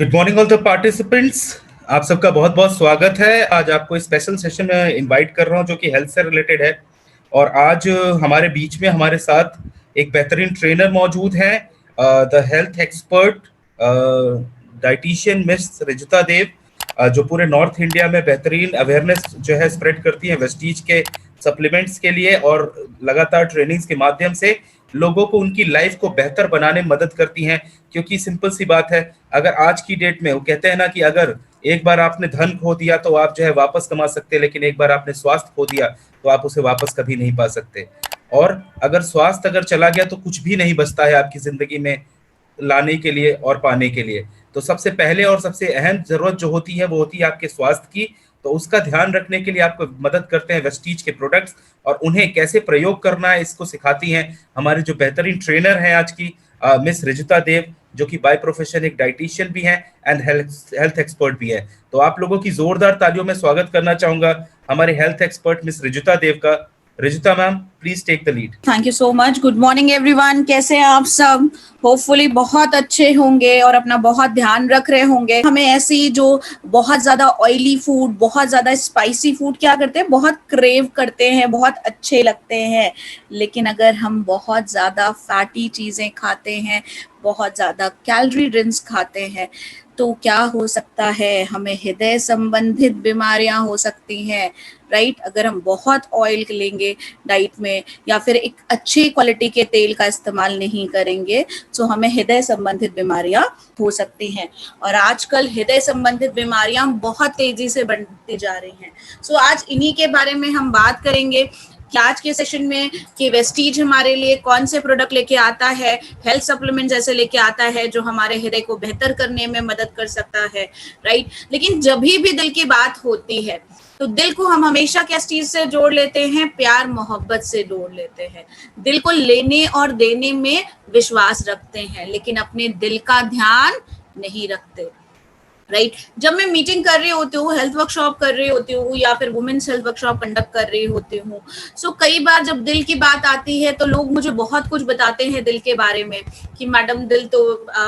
Good morning all the participants. आप सबका बहुत बहुत स्वागत है। आज आपको इस स्पेशल सेशन में इनवाइट कर रहा हूं जो कि हेल्थ से रिलेटेड है। और आज हमारे बीच में हमारे साथ एक बेहतरीन ट्रेनर मौजूद हैं, the health expert dietitian miss रिजुता Dev, जो पूरे नॉर्थ इंडिया में बेहतरीन अवेयरनेस जो है स्प्रेड करती हैं वेस्टीज के सप्लीमेंट्स के लिए, और लगातार ट्रेनिंग्स के माध्यम से लोगों को उनकी लाइफ को बेहतर बनाने में मदद करती हैं। क्योंकि सिंपल सी बात है, अगर आज की डेट में वो कहते हैं ना कि अगर एक बार आपने धन खो दिया तो आप जो है वापस कमा सकते हैं, लेकिन एक बार आपने स्वास्थ्य खो दिया तो आप उसे वापस कभी नहीं पा सकते। और अगर स्वास्थ्य अगर चला गया तो कुछ भी नहीं बचता है आपकी जिंदगी में लाने के लिए और पाने के लिए। तो सबसे पहले और सबसे अहम जरूरत जो होती है वो होती है आपके स्वास्थ्य की। तो उसका ध्यान रखने के लिए आपको मदद करते हैं वेस्टीज के प्रोडक्ट्स, और उन्हें कैसे प्रयोग करना है इसको सिखाती हैं हमारे जो बेहतरीन ट्रेनर हैं आज की, मिस रिजुता देव, जो कि बाय प्रोफेशन एक डाइटिशियन भी हैं एंड हेल्थ एक्सपर्ट भी है। तो आप लोगों की जोरदार तालियों में स्वागत करना चाहूंगा हमारे हेल्थ एक्सपर्ट मिस रिजुता देव का। Rijuta ma'am, please take the lead. Thank you so much. Good morning everyone, कैसे हैं आप सब? होपफुली बहुत अच्छे होंगे और अपना बहुत ध्यान रख रहे होंगे। हमें ऐसी जो बहुत ज्यादा ऑयली फूड, बहुत ज्यादा स्पाइसी फूड क्या करते हैं, बहुत क्रेव करते हैं, बहुत अच्छे लगते हैं। लेकिन अगर हम बहुत ज्यादा फैटी चीजें खाते हैं, बहुत ज्यादा कैलोरी ड्रिंक्स खाते हैं, तो क्या हो सकता है, हमें हृदय संबंधित बीमारियां हो सकती हैं, राइट। अगर हम बहुत ऑयल लेंगे डाइट में या फिर एक अच्छी क्वालिटी के तेल का इस्तेमाल नहीं करेंगे तो हमें हृदय संबंधित बीमारियां हो सकती हैं। और आजकल हृदय संबंधित बीमारियां बहुत तेजी से बढ़ती जा रही हैं। सो आज इन्हीं के बारे में हम बात करेंगे कि आज के सेशन में कि वेस्टीज हमारे लिए कौन से प्रोडक्ट लेके आता है, हेल्थ सप्लीमेंट जैसे लेके आता है जो हमारे हृदय को बेहतर करने में मदद कर सकता है, राइट। लेकिन जब भी दिल की बात होती है तो दिल को हम हमेशा किस चीज से जोड़ लेते हैं? प्यार मोहब्बत से जोड़ लेते हैं। दिल को लेने और देने में विश्वास रखते हैं, लेकिन अपने दिल का ध्यान नहीं रखते, राइट। जब मैं मीटिंग कर रही होती हूँ, हेल्थ वर्कशॉप कर रही होती हूँ या फिर वुमेन्स हेल्थ वर्कशॉप कंडक्ट कर रही होती हूँ, सो कई बार जब दिल की बात आती है तो लोग मुझे बहुत कुछ बताते हैं दिल के बारे में कि मैडम दिल तो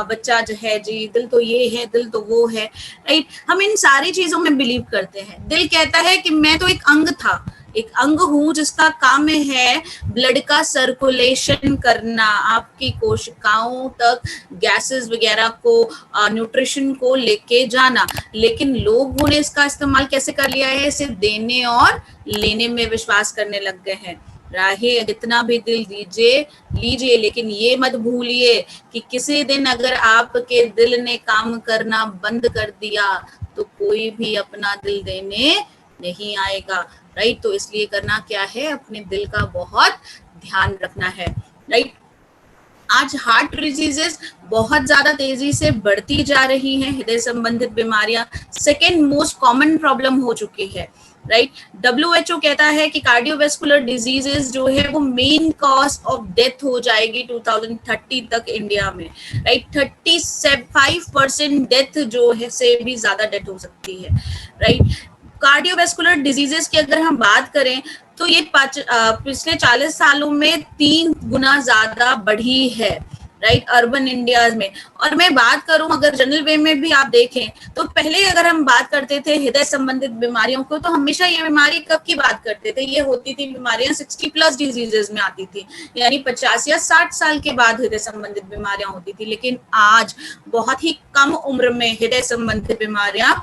बच्चा जो है जी, दिल तो ये है, दिल तो वो है, राइट। हम इन सारी चीजों में बिलीव करते हैं। दिल कहता है कि मैं तो एक अंग था, एक अंग हूं जिसका काम है ब्लड का सर्कुलेशन करना, आपकी कोशिकाओं तक गैसेस वगैरह को, न्यूट्रिशन को लेके जाना। लेकिन लोगों ने इसका इस्तेमाल कैसे कर लिया है? सिर्फ देने और लेने में विश्वास करने लग गए हैं। राहे जितना भी दिल दीजिए लीजिए, लेकिन ये मत भूलिए कि किसी दिन अगर आपके दिल ने काम करना बंद कर दिया तो कोई भी अपना दिल देने नहीं आएगा, राइट। तो इसलिए करना क्या है? अपने दिल का बहुत ध्यान रखना है, राइट। आज हार्ट डिजीजेस बहुत ज्यादा तेजी से बढ़ती जा रही हैं। हृदय संबंधित बीमारियां सेकेंड मोस्ट कॉमन प्रॉब्लम हो चुकी है, राइट। WHO कहता है कि कार्डियोवेस्कुलर डिजीजेस जो है वो मेन कॉज ऑफ डेथ हो जाएगी 2030 तक इंडिया में, राइट। 35% डेथ जो है से भी ज्यादा डेथ हो सकती है, राइट। कार्डियोवेस्कुलर डिजीजेस की अगर हम बात करें तो ये पिछले 40 सालों में 3 गुना ज्यादा बढ़ी है, राइट, अर्बन इंडिया में। और मैं बात करूं अगर जनरल वे में भी आप देखें तो पहले अगर हम बात करते थे हृदय संबंधित बीमारियों को तो हमेशा ये बीमारी कब की बात करते थे? ये होती थी बीमारियां 60+ डिजीजेस में आती थी, यानी 50 या 60 साल के बाद हृदय संबंधित बीमारियां होती थी। लेकिन आज बहुत ही कम उम्र में हृदय संबंधित बीमारियां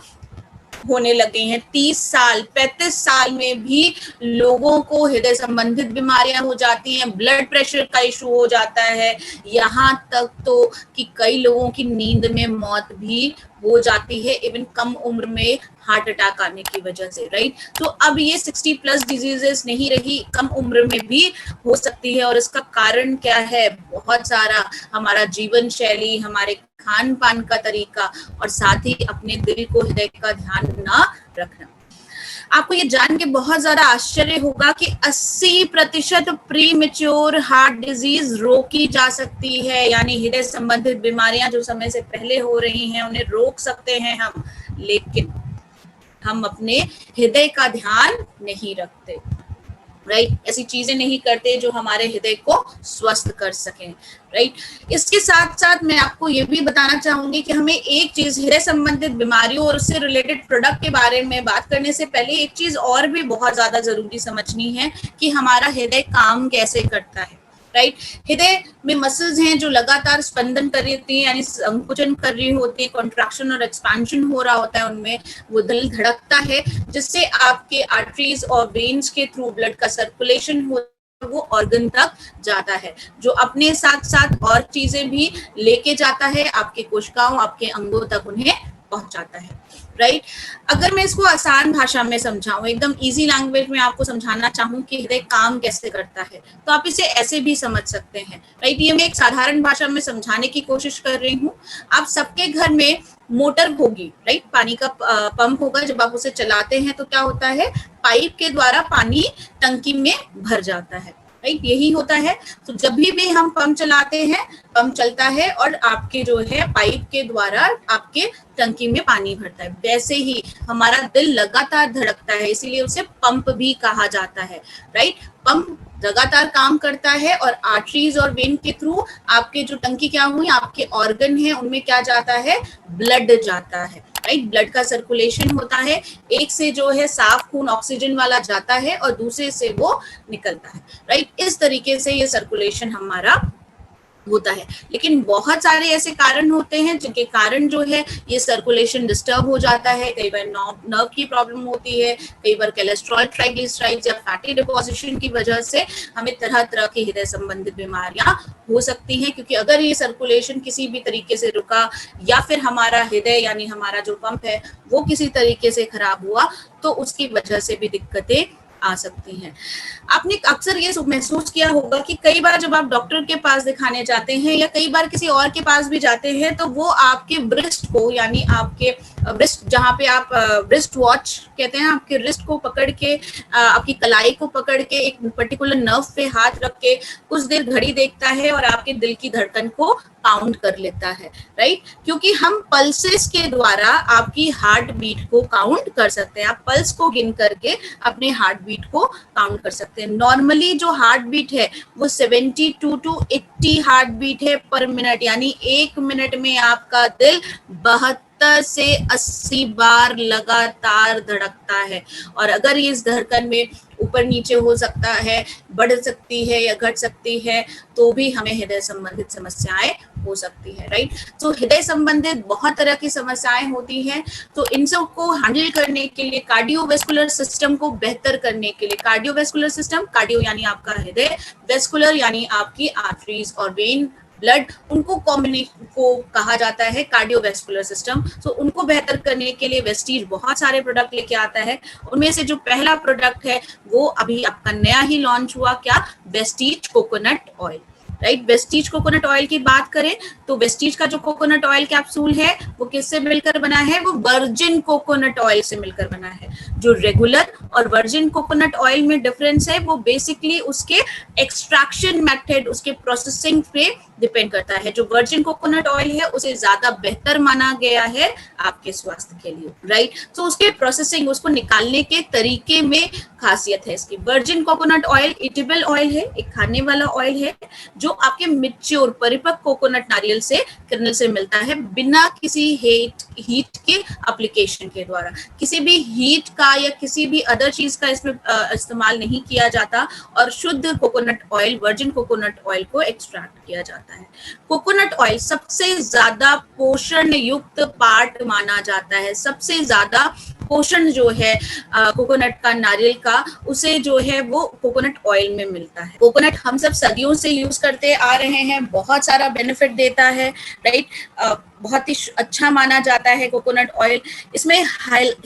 होने लगे हैं। 30 साल 35 साल में भी लोगों को हृदय संबंधित बीमारियां हो जाती हैं, ब्लड प्रेशर का इशू हो जाता है, यहाँ तक तो कि कई लोगों की नींद में मौत भी हो जाती है, इवन कम उम्र में हार्ट अटैक आने की वजह से, राइट। तो अब ये 60+ डिजीजेस नहीं रही, कम उम्र में भी हो सकती है। और इसका कारण क्या है? बहुत सारा हमारा जीवन शैली, हमारे खान पान का तरीका, और साथ ही अपने दिल को, हृदय का ध्यान ना रखना। आपको ये जान के बहुत ज्यादा आश्चर्य होगा कि 80% प्री मेच्योर हार्ट डिजीज रोकी जा सकती है, यानी हृदय संबंधित बीमारियां जो समय से पहले हो रही हैं उन्हें रोक सकते हैं हम, लेकिन हम अपने हृदय का ध्यान नहीं रखते, राइट ऐसी चीजें नहीं करते जो हमारे हृदय को स्वस्थ कर सकें, राइट। इसके साथ साथ मैं आपको ये भी बताना चाहूंगी कि हमें एक चीज, हृदय संबंधित बीमारियों और उससे रिलेटेड प्रोडक्ट के बारे में बात करने से पहले एक चीज और भी बहुत ज्यादा जरूरी समझनी है कि हमारा हृदय काम कैसे करता है, राइट। हृदय में मसल्स हैं जो लगातार स्पंदन कर रही होती है, यानी संकुचन कर रही होती है, कॉन्ट्रैक्शन और एक्सपेंशन हो रहा होता है उनमें, वो दिल धड़कता है, जिससे आपके आर्टरीज और वेन्स के थ्रू ब्लड का सर्कुलेशन हो, वो ऑर्गन तक जाता है, जो अपने साथ साथ और चीजें भी लेके जाता है, आपके कोशिकाओं, आपके अंगों तक उन्हें पहुंचाता है, राइट। अगर मैं इसको आसान भाषा में समझाऊं, एकदम इजी लैंग्वेज में आपको समझाना चाहूं कि हृदय काम कैसे करता है, तो आप इसे ऐसे भी समझ सकते हैं, राइट। ये मैं एक साधारण भाषा में समझाने की कोशिश कर रही हूँ। आप सबके घर में मोटर होगी, राइट, पानी का पंप होगा। जब आप उसे चलाते हैं तो क्या होता है, पाइप के द्वारा पानी टंकी में भर जाता है, राइट, यही होता है। तो जब भी हम पंप चलाते हैं, पंप चलता है और आपके जो है पाइप के द्वारा आपके टंकी में पानी भरता है। वैसे ही हमारा दिल लगातार धड़कता है, इसीलिए उसे पंप भी कहा जाता है, राइट। पंप लगातार काम करता है और आर्टरीज और वेन के थ्रू आपके जो टंकी क्या हुई, आपके ऑर्गन है, उनमें क्या जाता है, ब्लड जाता है, राइट। ब्लड का सर्कुलेशन होता है, एक से जो है साफ खून ऑक्सीजन वाला जाता है और दूसरे से वो निकलता है, राइट। इस तरीके से ये सर्कुलेशन हमारा होता है। लेकिन बहुत सारे ऐसे कारण होते हैं जिनके कारण जो है ये सर्कुलेशन डिस्टर्ब हो जाता है। कई बार नर्व की प्रॉब्लम होती है, कई बार कोलेस्ट्रॉल, ट्राइग्लिसराइड्स या फैटी डिपोजिशन की वजह से हमें तरह तरह की हृदय संबंधित बीमारियां हो सकती हैं, क्योंकि अगर ये सर्कुलेशन किसी भी तरीके से रुका या फिर हमारा हृदय यानी हमारा जो पंप है वो किसी तरीके से खराब हुआ तो उसकी वजह से भी दिक्कतें आ सकती हैं। आपने अक्सर ये महसूस किया होगा कि कई बार जब आप डॉक्टर के पास दिखाने जाते हैं या कई बार किसी और के पास भी जाते हैं तो वो आपके ब्रिस्ट को, यानी आपके ब्रिस्ट, जहाँ पे आप ब्रिस्ट वॉच कहते हैं, आपके रिस्ट को पकड़ के, आपकी कलाई को पकड़ के एक पर्टिकुलर नर्व पे हाथ रख के कुछ देर घड़ी देखता है और आपके दिल की धड़कन को काउंट कर लेता है, राइट। क्योंकि हम पल्सेस के द्वारा आपकी हार्ट बीट को काउंट कर सकते हैं। आप पल्स को गिन करके अपने हार्ट बीट को काउंट कर सकते हैं। नॉर्मली जो हार्ट बीट है वो 72 to 80 हार्ट बीट है पर मिनट, यानी एक मिनट में आपका दिल 72 से 80 बार लगातार धड़कता है। और अगर ये इस धड़कन में ऊपर नीचे हो सकता है, बढ़ सकती है या घट सकती है, तो भी हमें हृदय संबंधित समस्याएं हो सकती है, राइट। तो हृदय संबंधित बहुत तरह की समस्याएं होती हैं, तो इन सब को हैंडल करने के लिए, कार्डियोवैस्कुलर सिस्टम को बेहतर करने के लिए, कार्डियोवैस्कुलर सिस्टम, कार्डियो यानी आपका हृदय, वैस्कुलर यानी आपकी आर्टरीज और वेन, ब्लड, उनको कॉम्बिनेशन को कहा जाता है कार्डियोवैस्कुलर सिस्टम। तो उनको बेहतर करने के लिए वेस्टीज बहुत सारे प्रोडक्ट लेके आता है। उनमें से जो पहला प्रोडक्ट है वो अभी आपका नया ही लॉन्च हुआ, क्या, Vestige coconut oil, right. Vestige coconut oil की बात करें तो वेस्टीज का जो कोकोनट ऑयल कैप्सूल है वो किससे मिलकर बना है, वो वर्जिन कोकोनट ऑयल से मिलकर बना है। जो रेगुलर और वर्जिन कोकोनट ऑयल में डिफरेंस है वो बेसिकली उसके एक्सट्रैक्शन मेथड, उसके प्रोसेसिंग पे डिपेंड करता है। जो वर्जिन कोकोनट ऑयल है उसे ज्यादा बेहतर माना गया है आपके स्वास्थ्य के लिए, राइट। तो उसके प्रोसेसिंग, उसको निकालने के तरीके में खासियत है इसकी। Virgin coconut oil edible oil है, एक खाने वाला ऑयल है जो आपके मैच्योर परिपक्व कोकोनट नारियल से, कर्नल से मिलता है, बिना किसी हीट के एप्लीकेशन के द्वारा। किसी भी हीट का या किसी भी अदर चीज का इसमें इस्तेमाल नहीं किया जाता और शुद्ध coconut oil, virgin coconut oil को एक्सट्रैक्ट किया जाता है। कोकोनट ऑयल सबसे ज्यादा पोषण युक्त पार्ट माना जाता है। सबसे ज्यादा पोषण जो है कोकोनट का, नारियल का, उसे जो है वो कोकोनट ऑयल में मिलता है। कोकोनट हम सब सदियों से यूज करते आ रहे हैं, बहुत सारा बेनिफिट देता है, राइट। बहुत ही अच्छा माना जाता है कोकोनट ऑयल। इसमें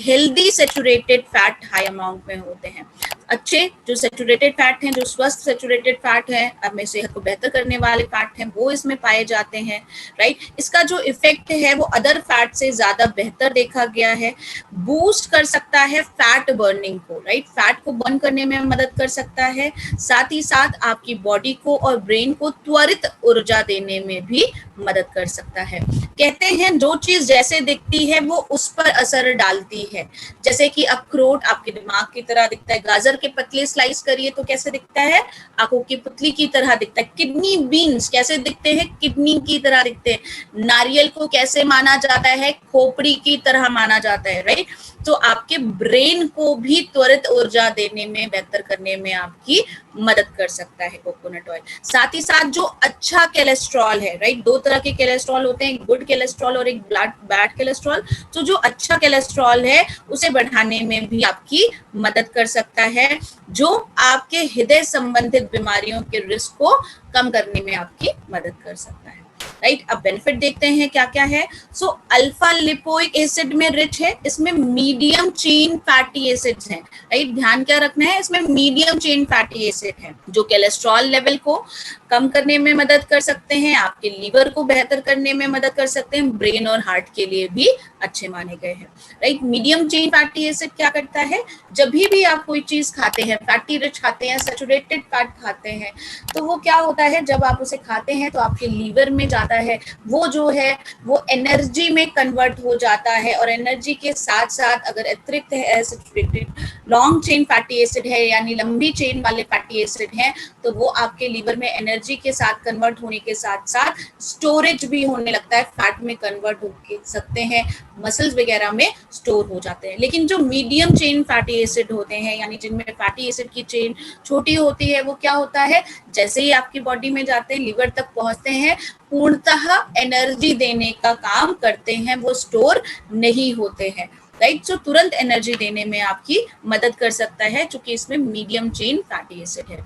healthy saturated fat high amount में होते हैं। अच्छे जो सेचुरेटेड फैट हैं, जो स्वस्थ सेचुरेटेड फैट हैं, हमें सेहत को बेहतर करने वाले फैट हैं, वो इसमें पाए जाते हैं, राइट। इसका जो इफेक्ट है वो अदर फैट से ज्यादा बेहतर देखा गया है। बूस्ट कर सकता है फैट बर्निंग को, राइट, फैट को बर्न करने में मदद कर सकता है। साथ ही साथ आपकी बॉडी को और ब्रेन को त्वरित ऊर्जा देने में भी मदद कर सकता है। कहते हैं जो चीज जैसे दिखती है वो उस पर असर डालती है। जैसे कि अखरोट आपके दिमाग की तरह दिखता है, गाजर गाजर के पतले स्लाइस करिए तो कैसे दिखता है, आंखों की पुतली की तरह दिखता है। किडनी बीन्स कैसे दिखते हैं, किडनी की तरह दिखते हैं। नारियल को कैसे माना जाता है, खोपड़ी की तरह माना जाता है, राइट। तो आपके ब्रेन को भी त्वरित ऊर्जा देने में, बेहतर करने में आपकी मदद कर सकता है कोकोनट ऑयल। साथ ही साथ जो अच्छा कोलेस्ट्रॉल है, राइट, दो तरह के कोलेस्ट्रॉल होते हैं, गुड कोलेस्ट्रॉल और एक बैड कोलेस्ट्रॉल। तो जो अच्छा कोलेस्ट्रॉल है उसे बढ़ाने में भी आपकी मदद कर सकता है, जो आपके हृदय संबंधित बीमारियों के रिस्क को कम करने में आपकी मदद कर सकता है, राइट। अब बेनिफिट देखते हैं क्या क्या है। सो अल्फा लिपोइक एसिड में रिच है, इसमें मीडियम चेन फैटी एसिड्स हैं, राइट। ध्यान क्या रखना है, इसमें मीडियम चेन फैटी एसिड है जो कोलेस्ट्रॉल लेवल को कम करने में मदद कर सकते हैं, आपके लीवर को बेहतर करने में मदद कर सकते हैं, ब्रेन और हार्ट के लिए भी अच्छे माने गए हैं, right. Medium chain fatty acid क्या करता है, जब भी आप कोई चीज खाते हैं, फैटी रिच खाते हैं, सैचुरेटेड फैट खाते हैं, तो वो क्या होता है, जब आप उसे खाते हैं तो आपके लीवर में जाता है, वो जो है वो एनर्जी में कन्वर्ट हो जाता है, और एनर्जी के साथ साथ अगर अतिरिक्त है saturated long chain fatty acid है, यानी लंबी चेन वाले फैटी एसिड हैं, तो वो आपके लीवर में एनर्जी के साथ कन्वर्ट होने के साथ साथ स्टोरेज भी होने लगता है, फैट में कन्वर्ट हो सकते हैं, मसल्स वगैरह में स्टोर हो जाते हैं। लेकिन जो मीडियम चेन फैटी एसिड होते हैं, यानी जिनमें फैटी एसिड की चेन छोटी होती है, वो क्या होता है, जैसे ही आपकी बॉडी में जाते हैं, लीवर तक पहुंचते हैं, पूर्णतः एनर्जी देने का काम करते हैं, वो स्टोर नहीं होते हैं, राइट। सो तुरंत एनर्जी देने में आपकी मदद कर सकता है, क्योंकि इसमें मीडियम चेन फैटी एसिड है।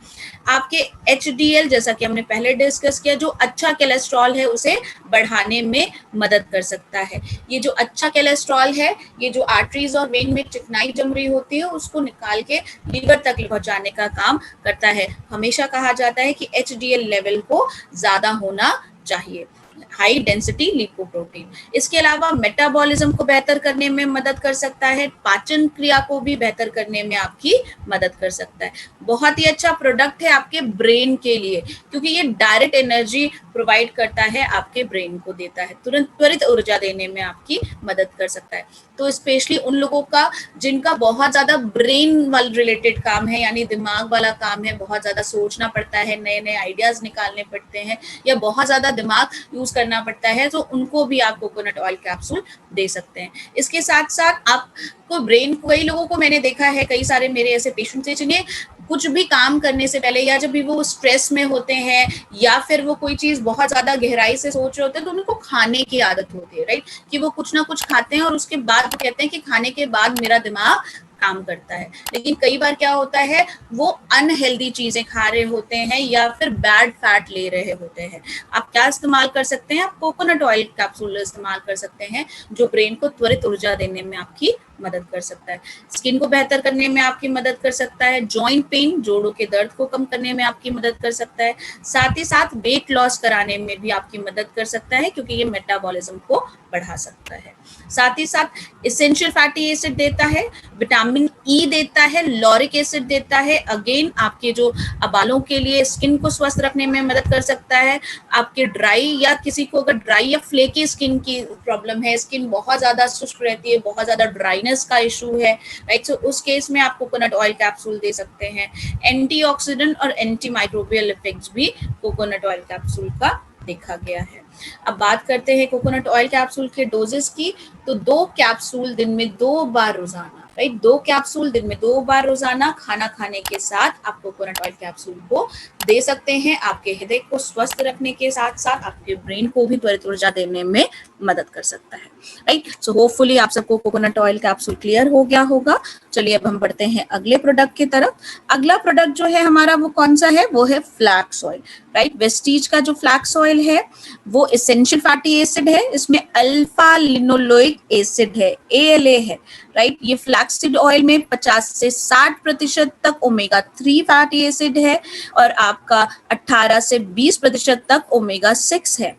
आपके HDL, जैसा कि हमने पहले डिस्कस किया, जो अच्छा कोलेस्ट्रॉल है उसे बढ़ाने में मदद कर सकता है। ये जो अच्छा कोलेस्ट्रॉल है, ये जो आर्टरीज और वेन में चिकनाई जम रही होती है उसको निकाल के लीवर तक पहुंचाने का काम करता है। हमेशा कहा जाता है कि HDL लेवल को ज्यादा होना चाहिए, हाई डेंसिटी लिपोप्रोटीन। इसके अलावा मेटाबॉलिज्म को बेहतर करने में मदद कर सकता है, पाचन क्रिया को भी बेहतर करने में आपकी मदद कर सकता है। बहुत ही अच्छा प्रोडक्ट है आपके ब्रेन के लिए, क्योंकि ये डायरेक्ट एनर्जी प्रोवाइड करता है, आपके ब्रेन को देता है, तुरंत त्वरित ऊर्जा देने में आपकी मदद कर सकता है। तो स्पेशली उन लोगों का जिनका बहुत ज्यादा ब्रेन वाल रिलेटेड काम है, यानी दिमाग वाला काम है, बहुत ज्यादा सोचना पड़ता है, नए नए आइडियाज निकालने पड़ते हैं, या बहुत ज्यादा दिमाग यूज करना पड़ता है, तो उनको भी आप कोकोनट ऑयल कैप्सूल दे सकते हैं। इसके साथ साथ आपको ब्रेन, कई लोगों को मैंने देखा है, कई सारे मेरे ऐसे पेशेंट्स हैं जिन्हें कुछ भी काम करने से पहले, या जब भी वो स्ट्रेस में होते हैं, या फिर वो कोई चीज बहुत ज्यादा गहराई से सोच रहे होते हैं, तो उनको खाने की आदत होती है, राइट, कि वो कुछ ना कुछ खाते हैं और उसके बाद वो कहते हैं कि खाने के बाद मेरा दिमाग काम करता है। लेकिन कई बार क्या होता है, वो अनहेल्दी चीजें खा रहे होते हैं या फिर बैड फैट ले रहे होते हैं। आप क्या इस्तेमाल कर सकते हैं, आप कोकोनट ऑयल कैप्सूल इस्तेमाल कर सकते हैं, जो ब्रेन को त्वरित ऊर्जा देने में आपकी मदद कर सकता है, स्किन को बेहतर करने में आपकी मदद कर सकता है, जॉइंट पेन, जोड़ों के दर्द को कम करने में आपकी मदद कर सकता है, साथ ही साथ वेट लॉस कराने में भी आपकी मदद कर सकता है, क्योंकि ये मेटाबॉलिज्म को बढ़ा सकता है। साथ ही साथ एसेंशियल फैटी एसिड देता है, विटामिन ई देता है, लॉरिक एसिड देता है, अगेन आपके जो बालों के लिए, स्किन को स्वस्थ रखने में मदद कर सकता है। आपके ड्राई, या किसी को अगर ड्राई या फ्लेकी स्किन की प्रॉब्लम है, स्किन बहुत ज्यादा शुष्क रहती है, बहुत ज्यादा ड्राइनेस का इशू है, राइट, सो उस केस में आप कोकोनट ऑयल कैप्सूल दे सकते हैं। एंटीऑक्सीडेंट और एंटी माइक्रोबियल इफेक्ट्स भी कोकोनट ऑयल कैप्सूल का देखा गया है। अब बात करते हैं कोकोनट ऑयल कैप्सूल के डोजेस की, तो 2 कैप्सूल दिन में 2 बार रोजाना, राइट, 2 कैप्सूल दिन में 2 बार रोजाना खाना खाने के साथ आप कोकोनट ऑयल कैप्सूल को दे सकते हैं। आपके हृदय को स्वस्थ रखने के साथ साथ आपके ब्रेन को भी त्वरित ऊर्जा देने में मदद कर सकता है, राइट। सो होपफुली आप सबको कोकोनट ऑयल कैप्सूल क्लियर हो गया होगा। चलिए अब हम बढ़ते हैं अगले प्रोडक्ट की तरफ। अगला प्रोडक्ट जो है हमारा वो कौन सा है, वो है फ्लैक्स ऑयल, राइट। वेस्टीज का जो फ्लैक्स ऑयल है वो एसेंशियल फैटी एसिड है, इसमें अल्फा लिनोलोइक एसिड है, ALA है, राइट। ये फ्लैक्सीड ऑयल में 50 से 60% तक ओमेगा 3 फैटी एसिड है, और आपका 18 से 20% तक ओमेगा 6 है।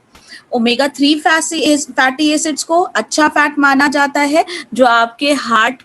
ओमेगा 3 फैटी एसिड्स को अच्छा फैट माना जाता है, जो आपके हार्ट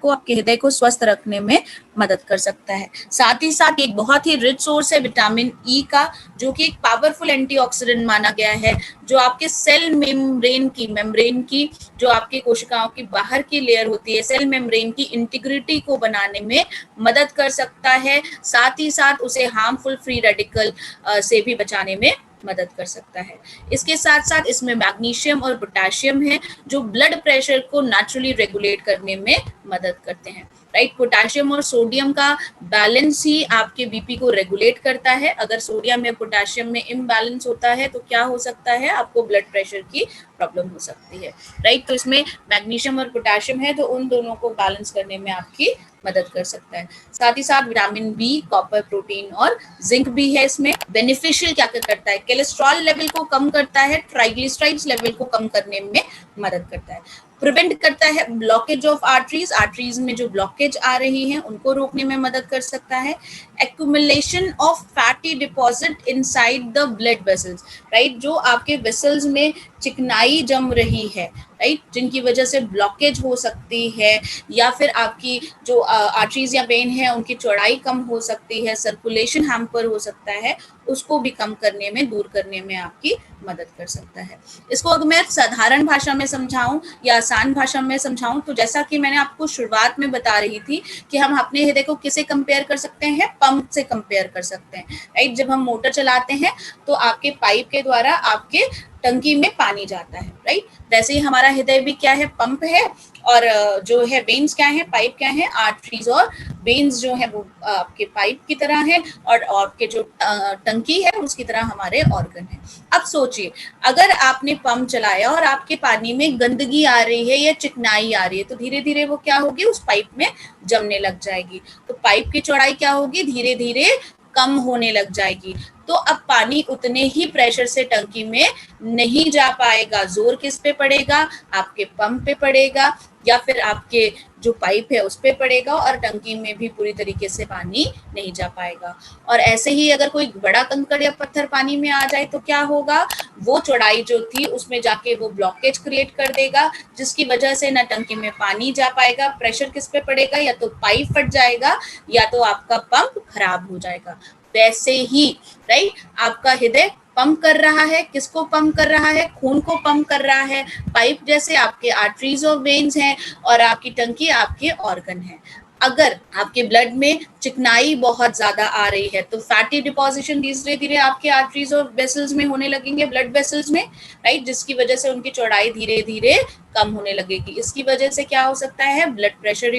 को, आपके हृदय को स्वस्थ रखने में मदद कर सकता है। साथ ही साथ एक बहुत ही रिच सोर्स है विटामिन ई का, जो कि एक पावरफुल एंटीऑक्सीडेंट माना गया है, जो आपके सेल मेम्ब्रेन की जो आपके कोशिकाओं की बाहर की लेयर होती है, सेल मेम्ब्रेन की इंटीग्रिटी को बनाने में मदद कर सकता है। साथ ही साथ उसे हार्मफुल फ्री रेडिकल से भी बचाने में मदद कर सकता है। इसके साथ साथ इसमें मैग्नीशियम और पोटेशियम है, जो ब्लड प्रेशर को नेचुरली रेगुलेट करने में मदद करते हैं, राइट। पोटेशियम और सोडियम का बैलेंस ही आपके बीपी को रेगुलेट करता है। अगर सोडियम या पोटेशियम में इम्बैलेंस होता है तो क्या हो सकता है, आपको ब्लड प्रेशर की प्रॉब्लम हो सकती है, राइट। तो इसमें मैग्नीशियम और पोटेशियम है, तो उन दोनों को बैलेंस करने में आपकी मदद कर सकता है। साथ ही साथ विटामिन बी, कॉपर, प्रोटीन और जिंक भी है इसमें। बेनिफिशियल क्या क्या करता है, कोलेस्ट्रॉल लेवल को कम करता है, ट्राइग्लिसराइड्स लेवल को कम करने में मदद करता है, प्रिवेंट करता है ब्लॉकेज ऑफ आर्टरीज में जो ब्लॉकेज आ रही है उनको रोकने में मदद कर सकता है। Accumulation of fatty deposit inside the blood vessels, right, जो आपके वेसल्स में चिकनाई जम रही है, राइट, जिनकी वजह से ब्लॉकेज हो सकती है, या फिर आपकी जो आर्टरीज या वेन है उनकी चौड़ाई कम हो सकती है, सर्कुलेशन हैम्पर हो सकता है, उसको भी कम करने में, दूर करने में आपकी मदद कर सकता है। इसको अगर मैं साधारण भाषा में समझाऊं या आसान भाषा में समझाऊं, तो जैसा कि मैंने आपको शुरुआत में बता रही थी कि हम अपने हृदय को किसे कंपेयर कर सकते हैं, पंप से कंपेयर कर सकते हैं, राइट। जब हम मोटर चलाते हैं तो आपके पाइप के द्वारा आपके टंकी में पानी जाता है, राइट। वैसे ही हमारा हृदय भी क्या है, पंप है, और जो है वेन्स क्या है, पाइप क्या है, आर्टरीज और वेन्स जो है वो आपके पाइप की तरह है, और आपके जो टंकी है उसकी तरह हमारे ऑर्गन है। अब सोचिए, अगर आपने पंप चलाया और आपके पानी में गंदगी आ रही है या चिकनाई आ रही है, तो धीरे धीरे वो क्या होगी, उस पाइप में जमने लग जाएगी। तो पाइप की चौड़ाई क्या होगी, धीरे धीरे कम होने लग जाएगी। तो अब पानी उतने ही प्रेशर से टंकी में नहीं जा पाएगा। जोर किस पे पड़ेगा, आपके पंप पे पड़ेगा, या फिर आपके जो पाइप है उस पे पड़ेगा, और टंकी में भी पूरी तरीके से पानी नहीं जा पाएगा। और ऐसे ही अगर कोई बड़ा कंकड़ या पत्थर पानी में आ जाए तो क्या होगा, वो चौड़ाई जो थी उसमें जाके वो ब्लॉकेज क्रिएट कर देगा, जिसकी वजह से ना टंकी में पानी जा पाएगा। प्रेशर किस पे पड़ेगा, या तो पाइप फट जाएगा या तो आपका पंप खराब हो जाएगा। वैसे ही, राइट, आपका हृदय पंप कर रहा है, किसको पंप कर रहा है, खून को पंप कर रहा है। पाइप जैसे आपके आर्टरीज और वेन्स हैं, और आपकी टंकी आपके ऑर्गन है। अगर आपके ब्लड में चिकनाई बहुत ज्यादा आ रही है तो फैटी डिपोजिशन धीरे धीरे आपके आर्टरीज और वेसल्स में होने लगेंगे, ब्लड वेसल्स में, राइट, जिसकी वजह से उनकी चौड़ाई धीरे धीरे कम होने लगेगी। इसकी वजह से क्या हो सकता है, ब्लड प्रेशर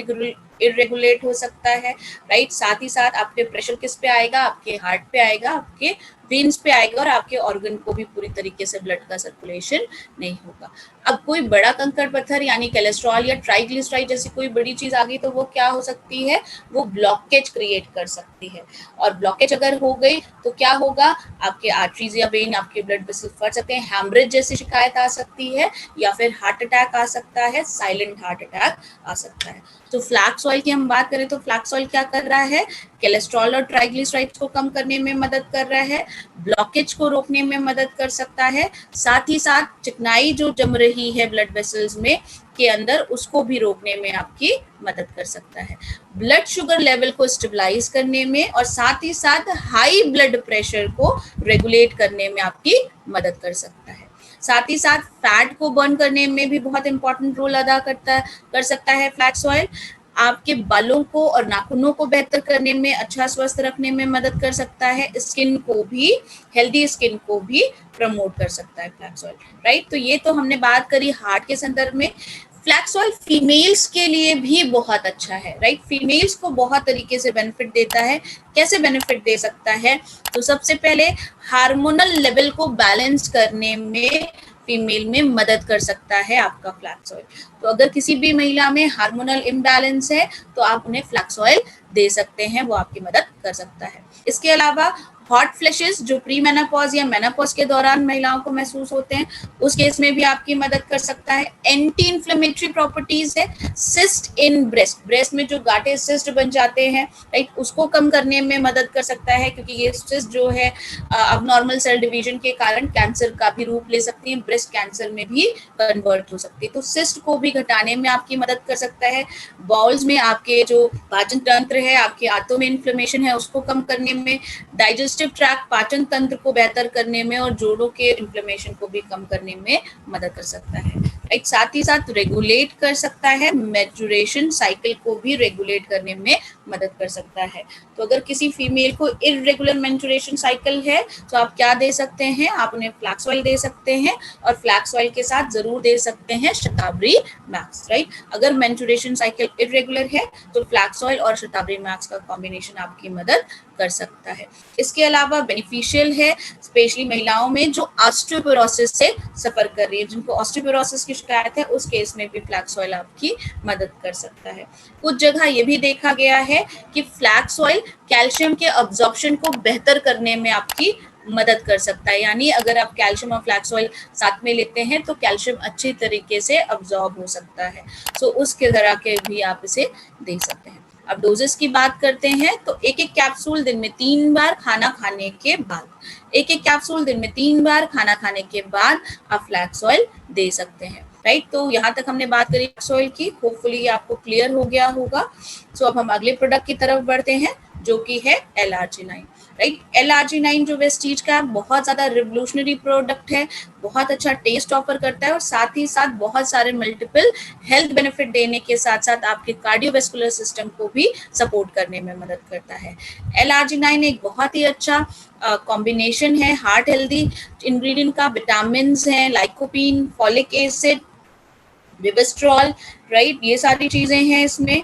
इरेगुलेट हो सकता है, राइट। साथ ही साथ आपके प्रेशर किस पे आएगा, आपके हार्ट पे आएगा, आपके वेन्स पे आएगा, और आपके ऑर्गन को भी पूरी तरीके से ब्लड का सर्कुलेशन नहीं होगा। अब कोई बड़ा कंकड़ पत्थर यानी कोलेस्ट्रॉल या ट्राइग्लिसराइड जैसी कोई बड़ी चीज आ गई तो वो क्या हो सकती है, वो ब्लॉकेज क्रिएट कर सकती है। और ब्लॉकेज अगर हो गई तो क्या होगा, आपके आर्टरीज या वेन, आपके ब्लड वेसल फट सकते हैं, हैमरेज जैसी शिकायत आ सकती है, या फिर हार्ट अटैक आ सकता है, साइलेंट हार्ट अटैक आ सकता है। तो फ्लैक्स ऑयल की हम बात करें तो फ्लैक्स ऑयल क्या कर रहा है, कोलेस्ट्रॉल और ट्राइग्लिसराइड्स को कम करने में मदद कर रहा है, ब्लॉकेज को रोकने में मदद कर सकता है। साथ ही साथ चिकनाई जो जम रही है ब्लड वेसल्स में के अंदर, उसको भी रोकने में आपकी मदद कर सकता है। ब्लड शुगर लेवल को स्टेबलाइज करने में, और साथ ही साथ हाई ब्लड प्रेशर को रेगुलेट करने में आपकी मदद कर सकता है। साथ ही साथ फैट को बर्न करने में भी बहुत इंपॉर्टेंट रोल अदा कर सकता है फ्लैक्स ऑयल। आपके बालों को और नाखूनों को बेहतर करने में, अच्छा स्वस्थ रखने में मदद कर सकता है। स्किन को भी, हेल्दी स्किन को भी प्रमोट कर सकता है फ्लैक्स ऑयल, राइट। तो ये तो हमने बात करी हार्ट के संदर्भ में। फ्लैक्स ऑयल फीमेल्स के लिए भी बहुत अच्छा है, राइट। फीमेल्स को बहुत तरीके से बेनिफिट देता है। कैसे बेनिफिट दे सकता है, तो सबसे पहले हार्मोनल लेवल को बैलेंस करने में फीमेल में मदद कर सकता है आपका फ्लैक्स ऑयल। तो अगर किसी भी महिला में हार्मोनल इम्बैलेंस है तो आप उन्हें फ्लैक्स ऑयल दे सकते हैं, वो आपकी मदद कर सकता है। इसके अलावा हॉट फ्लैशेस जो प्री मेनोपॉज या मेनोपॉज के दौरान महिलाओं को महसूस होते हैं, उस केस में भी आपकी मदद कर सकता है। एंटी इन्फ्लेमेटरी प्रॉपर्टीज है। सिस्ट इन ब्रेस्ट, ब्रेस्ट में जो गांठें सिस्ट बन जाते हैं, राइट, उसको कम करने में मदद कर सकता है, क्योंकि ये सिस्ट जो है अब नॉर्मल सेल डिवीजन के कारण कैंसर का भी रूप ले सकती है, ब्रेस्ट कैंसर में भी कन्वर्ट हो सकती है, तो सिस्ट को भी घटाने में आपकी मदद कर सकता है। बाउल्स में आपके जो पाचन तंत्र है, आपके आंतों में इन्फ्लेमेशन है, उसको कम करने में, डाइजेस्टिव ट्रैक्ट पाचन तंत्र को बेहतर करने में और जोड़ों के इन्फ्लेमेशन को भी कम करने में मदद कर सकता है। एक साथ ही साथ रेगुलेट कर सकता है, मैचुरेशन साइकिल को भी रेगुलेट करने में मदद कर सकता है। तो अगर किसी फीमेल को इरेगुलर मेंस्ट्रुएशन साइकिल है तो आप क्या दे सकते हैं, आप उन्हें फ्लैक्स ऑयल दे सकते हैं, और फ्लैक्स ऑयल के साथ जरूर दे सकते हैं शतावरी मैक्स, राइट। अगर मेंस्ट्रुएशन साइकिल इरेगुलर है तो फ्लैक्स ऑयल और शतावरी मैक्स का कॉम्बिनेशन आपकी मदद कर सकता है। इसके अलावा बेनिफिशियल है स्पेशली महिलाओं में जो ऑस्टियोपोरोसिस से सफर कर रही है, जिनको ऑस्टियोपोरोसिस की शिकायत है, उस केस में भी फ्लैक्स ऑयल आपकी मदद कर सकता है। कुछ जगह ये भी देखा गया है कि फ्लैक्स ऑयल कैल्शियम के अब्जॉर्प्शन को बेहतर करने में आपकी मदद कर सकता है, यानी अगर आप कैल्शियम और फ्लैक्स ऑयल साथ में लेते हैं तो कैल्शियम अच्छी तरीके से अब्जॉर्ब हो सकता है। सो उसके तरह के भी आप इसे दे सकते हैं। अब डोजेस की बात करते हैं तो एक एक कैप्सूल दिन में 3 बार खाना खाने के बाद, एक एक कैप्सूल दिन में 3 बार खाना खाने के बाद आप फ्लैक्स ऑयल दे सकते हैं, राइट। तो यहाँ तक हमने बात करी फ्लैक्स ऑयल की, होपफुली आपको क्लियर हो गया होगा। सो अब हम अगले प्रोडक्ट की तरफ बढ़ते हैं जो कि है LRG9, राइट। LRG9 जो वेस्टीज का बहुत ज्यादा रिवोल्यूशनरी प्रोडक्ट है, बहुत अच्छा टेस्ट ऑफर करता है और साथ ही साथ बहुत सारे मल्टीपल हेल्थ बेनिफिट देने के साथ साथ आपके कार्डियोवैस्कुलर सिस्टम को भी सपोर्ट करने में मदद करता है। LRG9 एक बहुत ही अच्छा कॉम्बिनेशन है हार्ट हेल्दी इंग्रेडिएंट का, विटामिन हैं, लाइकोपीन, फॉलिक एसिड, विविस्ट्रॉल, राइट, ये सारी चीजें हैं इसमें।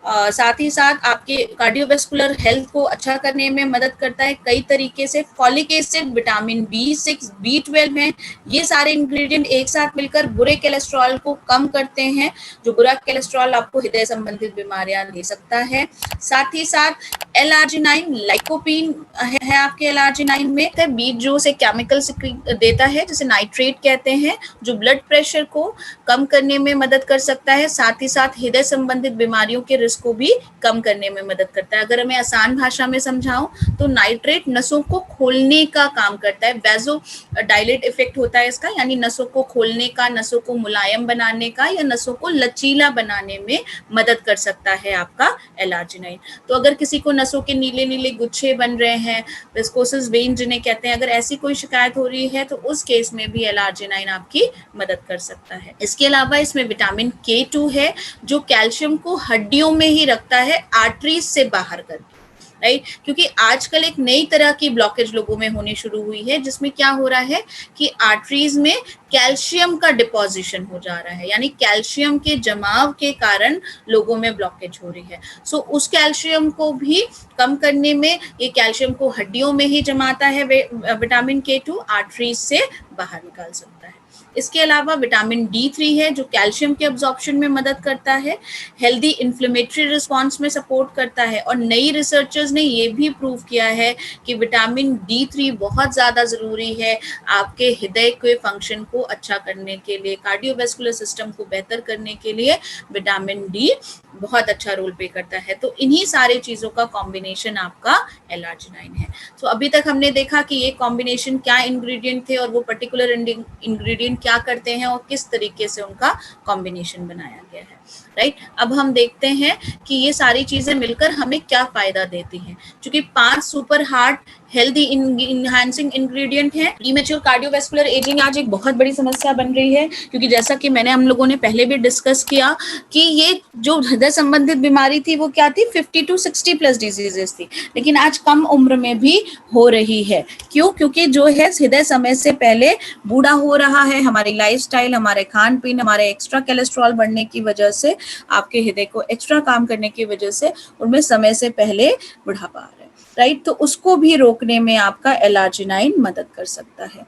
साथ ही साथ आपके कार्डियोवैस्कुलर हेल्थ को अच्छा करने में मदद करता है कई तरीके से। Folic acid, vitamin B6, B12 है, ये सारे इंग्रेडिएंट एक साथ मिलकर बुरे कोलेस्ट्रॉल को कम करते हैं, जो बुरा कोलेस्ट्रॉल आपको हृदय संबंधित बीमारियां दे सकता है। साथ ही साथ LRG9 लाइकोपीन है आपके LRG9 में, बीट जो से केमिकल देता है जिसे नाइट्रेट कहते हैं, जो ब्लड प्रेशर को कम करने में मदद कर सकता है, साथ ही साथ हृदय संबंधित बीमारियों के रिस्क को भी कम करने में मदद करता है। अगर मैं आसान भाषा में समझाऊं तो नाइट्रेट नसों को खोलने का काम करता है, वैसो डायलेट इफेक्ट होता है इसका, यानी नसों को खोलने का, नसों को मुलायम बनाने का या नसों को लचीला बनाने में मदद कर सकता है आपका LRG9। तो अगर किसी को नसों के नीले नीले गुच्छे बन रहे हैं, विस्कोसिस वेन जिन्हें कहते हैं, अगर ऐसी कोई शिकायत हो रही है तो उस केस में भी LRG9 आपकी मदद कर सकता है। इसके अलावा इसमें विटामिन K2 है जो कैल्शियम को हड्डियों में ही रखता है, आर्टरीज से बाहर करके, राइट। क्योंकि आजकल एक नई तरह की ब्लॉकेज लोगों में होनी शुरू हुई है जिसमें क्या हो रहा है कि आर्टरीज में कैल्शियम का डिपोजिशन हो जा रहा है, यानी कैल्शियम के जमाव के कारण लोगों में ब्लॉकेज हो रही है। सो उस कैल्शियम को भी कम करने में, ये कैल्शियम को हड्डियों में ही जमाता है विटामिन K2, आर्टरीज से बाहर निकाल सकता है। इसके अलावा विटामिन D3 है जो कैल्शियम के अब्जॉर्प्शन में मदद करता है, हेल्दी इन्फ्लेमेटरी रिस्पांस में सपोर्ट करता है, और नई रिसर्चर्स ने ये भी प्रूव किया है कि विटामिन D3 बहुत ज़्यादा ज़रूरी है आपके हृदय के फंक्शन को अच्छा करने के लिए, कार्डियोवैस्कुलर सिस्टम को बेहतर करने के लिए विटामिन D बहुत अच्छा रोल प्ले करता है। तो इन्हीं सारे चीज़ों का कॉम्बिनेशन आपका LRG9 है। तो अभी तक हमने देखा कि ये कॉम्बिनेशन क्या इंग्रेडिएंट थे और वो पर्टिकुलर इंग्रेडिएंट क्या करते हैं और किस तरीके से उनका कॉम्बिनेशन बनाया गया है, राइट। अब हम देखते हैं कि ये सारी चीजें मिलकर हमें क्या फायदा देती हैं। क्योंकि 5 super heart healthy enhancing ingredient है। प्रीमेच्योर कार्डियोवैस्कुलर एजिंग आज एक बहुत बड़ी समस्या बन रही है, क्योंकि जैसा कि मैंने हम लोगों ने पहले भी डिस्कस किया कि ये जो हृदय संबंधित बीमारी थी वो क्या थी, 50 to 60 प्लस डिजीजेस थी, लेकिन आज कम उम्र में भी हो रही है। क्यों? क्योंकि जो है हृदय समय से पहले बूढ़ा हो रहा है, हमारी लाइफस्टाइल, हमारे खान पीन, हमारे एक्स्ट्रा कोलेस्ट्रॉल बढ़ने की वजह से, आपके हृदय को एक्स्ट्रा काम करने की वजह से उनमें समय से पहले बुढ़ापा आ रहा है, राइट, तो उसको भी रोकने में आपका L-arginine मदद कर सकता है।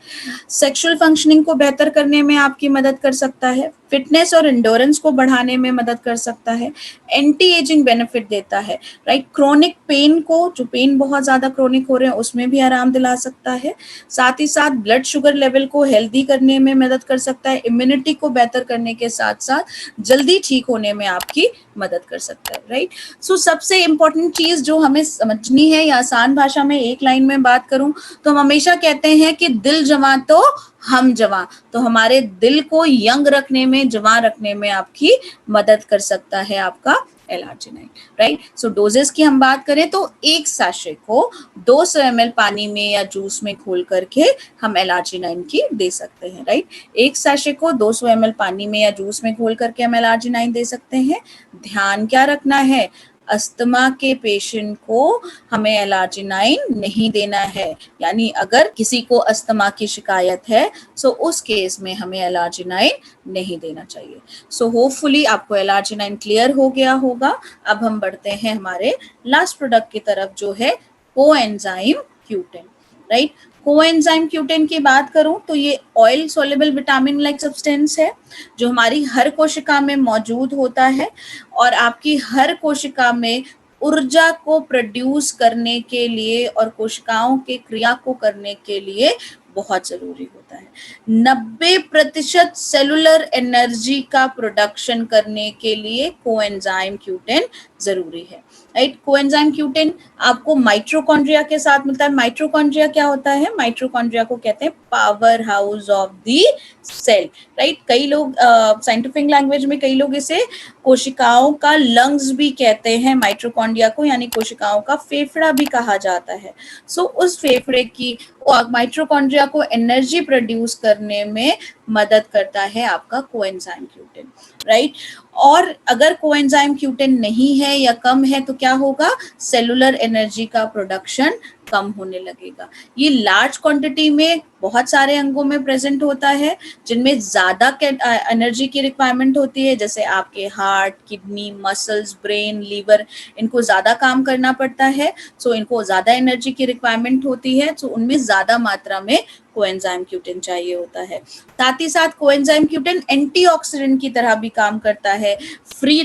सेक्सुअल फंक्शनिंग को बेहतर करने में आपकी मदद कर सकता है, फिटनेस और इंडोरेंस को बढ़ाने में मदद कर सकता है, एंटी एजिंग बेनिफिट देता है, राइट, क्रोनिक पेन को, जो पेन बहुत ज्यादा क्रोनिक हो रहे हैं उसमें भी आराम दिला सकता है, साथ ही साथ ब्लड शुगर लेवल को हेल्दी करने में मदद कर सकता है, इम्यूनिटी को बेहतर करने के साथ साथ जल्दी ठीक होने में आपकी मदद कर सकता है, राइट। सो सबसे इम्पोर्टेंट चीज जो हमें समझनी है, या आसान भाषा में एक लाइन में बात करूं तो हम हमेशा कहते हैं कि दिल जवां तो हम जवां, तो हमारे दिल को यंग रखने में, जवां रखने में आपकी मदद कर सकता है आपका L-arginine, राइट। सो डोजेस की हम बात करें तो एक सैशे को 200 ml पानी में या जूस में घोल करके हम L-arginine की दे सकते हैं, राइट। एक सैशे को 200 ml पानी में या जूस में घोल करके हम L-arginine दे सकते हैं। ध्यान क्या रखना है, अस्थमा के पेशेंट को हमें L-arginine नहीं देना है, यानी अगर किसी को अस्थमा की शिकायत है सो उस केस में हमें L-arginine नहीं देना चाहिए। सो होपफुली आपको L-arginine क्लियर हो गया होगा। अब हम बढ़ते हैं हमारे लास्ट प्रोडक्ट की तरफ जो है coenzyme Q10, right. Coenzyme Q10 की बात करूं तो ये oil soluble vitamin like substance है जो हमारी हर कोशिका में मौजूद होता है और आपकी हर कोशिका में ऊर्जा को प्रोड्यूस करने के लिए और कोशिकाओं के क्रिया को करने के लिए बहुत जरूरी होता है। 90% सेलुलर एनर्जी का प्रोडक्शन करने के लिए कोएंजाइम Q10 जरूरी है, राइट। कोएंजाइम Q10 आपको माइटोकॉन्ड्रिया के साथ मिलता है। माइटोकॉन्ड्रिया क्या होता है, माइटोकॉन्ड्रिया को कहते हैं powerhouse of the cell, right. कई लोग साइंटिफिक लैंग्वेज में कई लोग इसे कोशिकाओं का लंग्स भी कहते हैं माइटोकॉन्ड्रिया को, यानी कोशिकाओं का फेफड़ा भी कहा जाता है। सो उस फेफड़े की माइटोकॉन्ड्रिया को एनर्जी प्रोड्यूस करने में मदद करता है आपका कोएंजाइम Q10, राइट। और अगर कोएंजाइम Q10 नहीं है या कम है तो क्या होगा, सेलुलर एनर्जी का प्रोडक्शन कम होने लगेगा। ये लार्ज क्वांटिटी में बहुत सारे अंगों में प्रेजेंट होता है जिनमें ज्यादा एनर्जी की रिक्वायरमेंट होती है, जैसे आपके heart, kidney, muscles, brain, liver, इनको ज्यादा काम करना पड़ता है, सो इनको ज्यादा एनर्जी की रिक्वायरमेंट होती है, सो उनमें ज्यादा मात्रा में कोएंजाइम Q10 चाहिए होता है। साथ ही साथ कोएंजाइम Q10 एंटीऑक्सीडेंट की तरह भी काम करता है,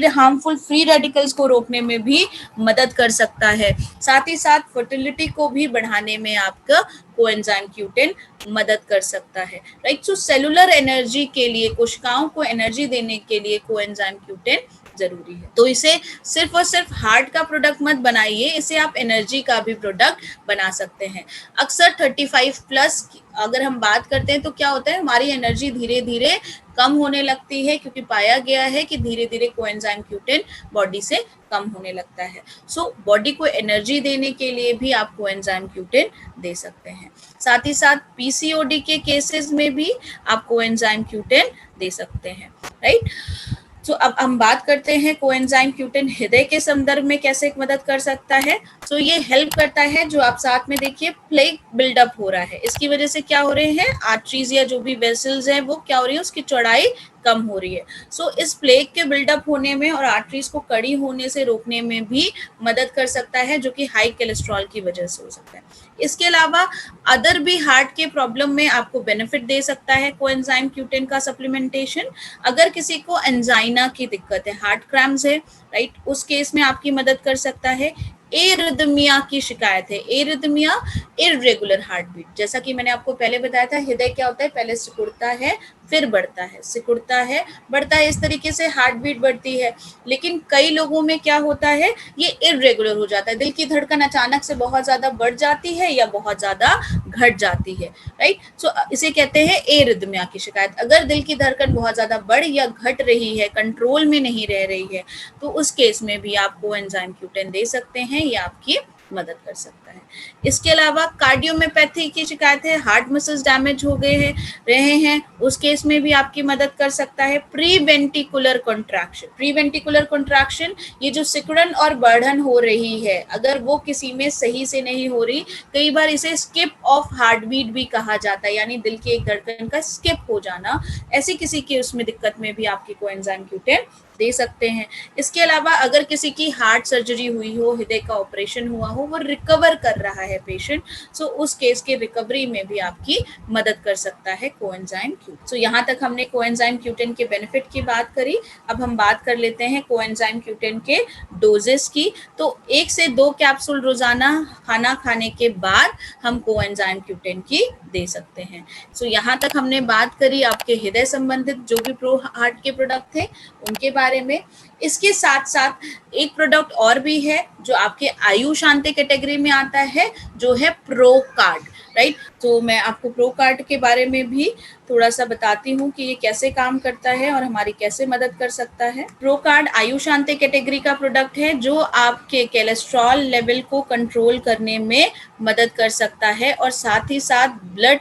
हार्मफुल फ्री रेडिकल्स को रोकने में भी मदद कर सकता है। साथ ही साथ फर्टिलिटी को भी बढ़ाने में आपका कोएंजाइम Q10 मदद कर सकता है, राइट। सो सेलुलर एनर्जी के लिए, कोशिकाओं को एनर्जी देने के लिए कोएंजाइम Q10 जरूरी है। तो इसे सिर्फ और सिर्फ हार्ट का प्रोडक्ट मत बनाइए, इसे आप एनर्जी का भी प्रोडक्ट बना सकते हैं। अक्सर 35 प्लस अगर हम बात करते हैं तो क्या होता है, हमारी एनर्जी धीरे धीरे कम होने लगती है क्योंकि पाया गया है कि धीरे धीरे कोएंजाइम Q10 बॉडी से कम होने लगता है। सो बॉडी को एनर्जी देने के लिए भी आप कोएंजाइम Q10 दे सकते हैं। साथ ही साथ PCOD के केसेस में भी आप कोएंजाइम Q10 दे सकते हैं, राइट। तो अब हम बात करते हैं कोएंजाइम Q10 हृदय के संदर्भ में कैसे मदद कर सकता है। तो ये हेल्प करता है, जो आप साथ में देखिए प्लेग बिल्डअप हो रहा है, इसकी वजह से क्या हो रहे हैं, आर्टरीज या जो भी वेसल्स हैं वो क्या हो रही है, उसकी चौड़ाई कम हो रही है। सो इस प्लेग के बिल्डअप होने में और आर्टरीज को कड़ी होने से रोकने में भी मदद कर सकता है, जो कि हाई कोलेस्ट्रॉल की वजह से हो सकता है। इसके अलावा अदर भी हार्ट के प्रॉब्लम में आपको बेनिफिट दे सकता है कोएंजाइम Q10 का सप्लीमेंटेशन। अगर किसी को एंजाइना की दिक्कत है, हार्ट क्रैम्प्स है, राइट, उस केस में आपकी मदद कर सकता है। एरिथमिया की शिकायत है, एरिथमिया इर्रेगुलर हार्ट बीट, जैसा कि मैंने आपको पहले बताया था, हृदय क्या होता है, पहले सिकुड़ता है फिर बढ़ता है, सिकुड़ता है बढ़ता है, इस तरीके से हार्ट बीट बढ़ती है। लेकिन कई लोगों में क्या होता है, ये इर्रेगुलर हो जाता है, दिल की धड़कन अचानक से बहुत ज्यादा बढ़ जाती है या बहुत ज्यादा घट जाती है, राइट। सो इसे कहते हैं एरिथमिया की शिकायत। अगर दिल की धड़कन बहुत ज्यादा बढ़ या घट रही है, कंट्रोल में नहीं रह रही है, तो उस केस में भी आप कोएंजाइम Q10 दे सकते हैं, ये आपकी मदद कर सकता है। इसके अलावा कार्डियोमियोपैथी की शिकायत है, हार्ट मसल्स डैमेज हो गए रहे हैं, उस केस में भी आपकी मदद कर सकता है। प्रीवेंटिकुलर कॉन्ट्रैक्शन, प्रीवेंटिकुलर कॉन्ट्रैक्शन, ये जो सिकुड़न और बढ़न हो रही है, अगर वो किसी में सही से नहीं हो रही, कई बार इसे स्किप ऑफ हार्ट बीट भी कहा जाता है, यानी दिल की एक धड़कन का स्किप हो जाना, ऐसी किसी के उसमें दिक्कत में भी आपकी कोएंजाइम Q10 दे सकते हैं। इसके अलावा अगर किसी की हार्ट सर्जरी हुई हो, हृदय का ऑपरेशन हुआ हो, वो रिकवर कर रहा है पेशेंट, सो उस केस के रिकवरी में भी आपकी मदद कर सकता है कोएंजाइम Q10। सो यहाँ तक हमने कोएंजाइम Q10 के बेनिफिट की बात करी। अब हम बात कर लेते हैं कोएंजाइम Q10 के डोजेस की। तो 1 से 2 कैप्सूल रोजाना खाना खाने के बाद हम कोएंजाइम Q10 की दे सकते हैं। सो यहाँ तक हमने बात करी आपके हृदय संबंधित जो भी प्रो हार्ट के प्रोडक्ट थे उनके बारे में। इसके साथ साथ एक प्रोडक्ट और भी है जो आपके आयु शांति कैटेगरी में आता है, जो है प्रो कार्ड, राइट। तो मैं आपको प्रो कार्ड के बारे में भी थोड़ा सा बताती हूँ कि ये कैसे काम करता है और हमारी कैसे मदद कर सकता है। प्रो कार्ड आयु शांति कैटेगरी का प्रोडक्ट है जो आपके कोलेस्ट्रॉल लेवल को कंट्रोल करने में मदद कर सकता है और साथ ही साथ ब्लड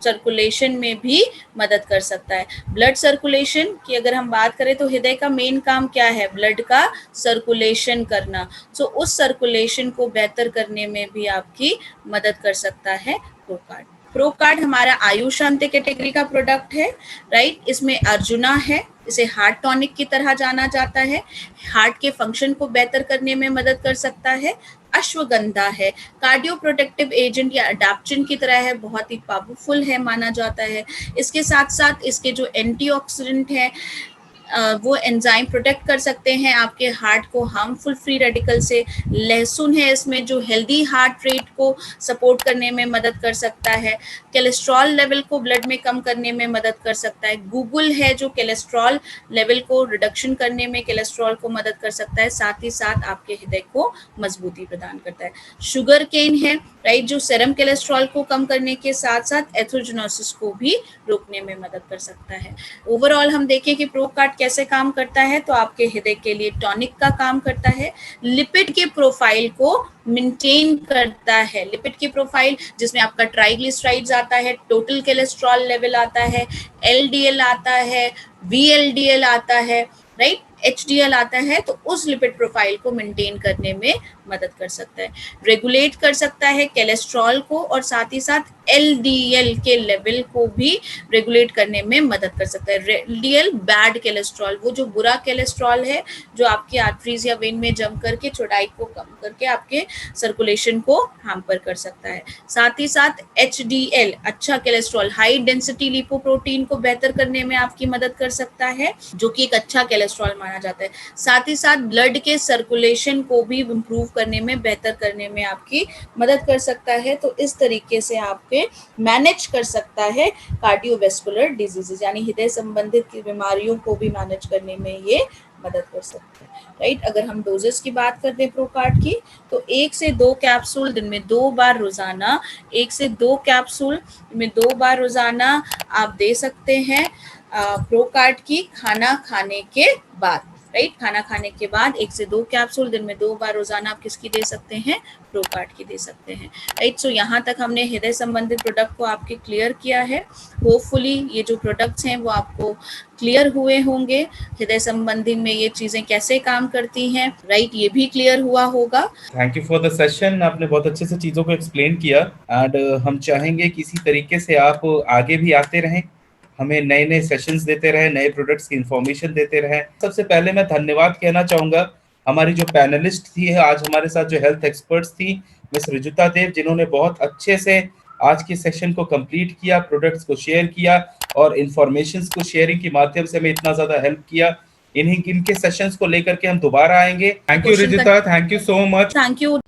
सर्कुलेशन में भी मदद कर सकता है। ब्लड सर्कुलेशन की अगर हम बात करें तो हृदय का मेन काम क्या है? ब्लड का सर्कुलेशन करना। सो उस सर्कुलेशन को बेहतर करने में भी आपकी मदद कर सकता है प्रो कार्ड। प्रो कार्ड हमारा आयु शांति कैटेगरी का प्रोडक्ट है, राइट। इसमें अर्जुना है, इसे हार्ट टॉनिक की तरह जाना जाता है, हार्ट के फंक्शन को बेहतर करने में मदद कर सकता है। अश्वगंधा है, कार्डियो प्रोटेक्टिव एजेंट या अडाप्टन की तरह है, बहुत ही पावरफुल है माना जाता है। इसके साथ साथ इसके जो एंटीऑक्सीडेंट है वो एंजाइम प्रोटेक्ट कर सकते हैं आपके हार्ट को हार्मफुल फ्री रेडिकल से। लहसुन है इसमें जो हेल्दी हार्ट रेट को सपोर्ट करने में मदद कर सकता है, कोलेस्ट्रॉल लेवल को ब्लड में कम करने में मदद कर सकता है। गूगल है जो कोलेस्ट्रॉल लेवल को रिडक्शन करने में कोलेस्ट्रॉल को मदद कर सकता है, साथ ही साथ आपके हृदय को मजबूती प्रदान करता है। शुगर केन है, राइट, जो सेरम कोलेस्ट्रॉल को कम करने के साथ साथ एथेरोजेनेसिस को भी रोकने में मदद कर सकता है। ओवरऑल हम देखें कि प्रो कार्ड कैसे काम करता है तो आपके हृदय के लिए टॉनिक का काम करता है, लिपिड के प्रोफाइल को मेंटेन करता है। लिपिड की प्रोफाइल जिसमें आपका ट्राइग्लिसराइड्स आता है, टोटल कोलेस्ट्रॉल लेवल आता है, एलडीएल आता है, वीएलडीएल आता है, राइट, एचडीएल आता है, तो उस लिपिड प्रोफाइल को मेंटेन करने में मदद कर सकता है। रेगुलेट कर सकता है कोलेस्ट्रॉल को और साथ ही साथ एलडीएल के लेवल को भी रेगुलेट करने में मदद कर सकता है। एलडीएल बैड कोलेस्ट्रॉल, वो जो बुरा कोलेस्ट्रॉल है जो आपके आर्टरीज या वेन में जम करके चौड़ाई को कम करके आपके सर्कुलेशन को हैम्पर कर सकता है। साथ ही साथ एचडीएल अच्छा कोलेस्ट्रॉल, हाई डेंसिटी लिपोप्रोटीन को बेहतर करने में आपकी मदद कर सकता है, जो कि एक अच्छा कोलेस्ट्रॉल माना जाता है। साथ ही साथ ब्लड के सर्कुलेशन को भी इम्प्रूव करने में, बेहतर करने में आपकी मदद कर सकता है। तो इस तरीके से आपके मैनेज कर सकता है कार्डियोवैस्कुलर डिजीजेस, यानी हृदय संबंधित बीमारियों को भी मैनेज करने में ये मदद कर सकते हैं, राइट। अगर हम डोजेस की बात करते हैं प्रो कार्ड की तो 1 से 2 कैप्सूल दिन में 2 बार रोजाना, 1 से 2 कैप्सूल में 2 बार रोजाना आप दे सकते हैं प्रो कार्ड की खाना खाने के बाद, राइट। खाना खाने के बाद 1 से 2 कैप्सूल दिन में 2 बार रोजाना आप किसकी दे सकते हैं? प्रो कार्ड की दे सकते हैं, राइट। सो यहाँ तक हमने हृदय संबंधित प्रोडक्ट को आपके क्लियर किया है। होपफुली ये जो प्रोडक्ट्स हैं वो आपको क्लियर हुए होंगे, हृदय संबंधी में ये चीजें कैसे काम करती हैं, राइट, ये भी क्लियर हुआ होगा। Thank you for the session, आपने बहुत अच्छे से चीज़ों को एक्सप्लेन किया एंड हम चाहेंगे कि इसी तरीके से आप आगे भी आते रहें, हमें नए नए सेशंस देते रहे, नए प्रोडक्ट्स की इंफॉर्मेशन देते रहे। सबसे पहले मैं धन्यवाद कहना चाहूँगा हमारी जो पैनलिस्ट थी आज हमारे साथ, जो हेल्थ एक्सपर्ट्स थी मिस रिजुता देव, जिन्होंने बहुत अच्छे से आज के सेशन को कंप्लीट किया, प्रोडक्ट्स को शेयर किया और इंफॉर्मेशंस को शेयरिंग के माध्यम से हमें इतना ज़्यादा हेल्प किया। इनके सेशंस को लेकर के हम दोबारा आएंगे। Thank you Rijuta, thank you so much. Thank you.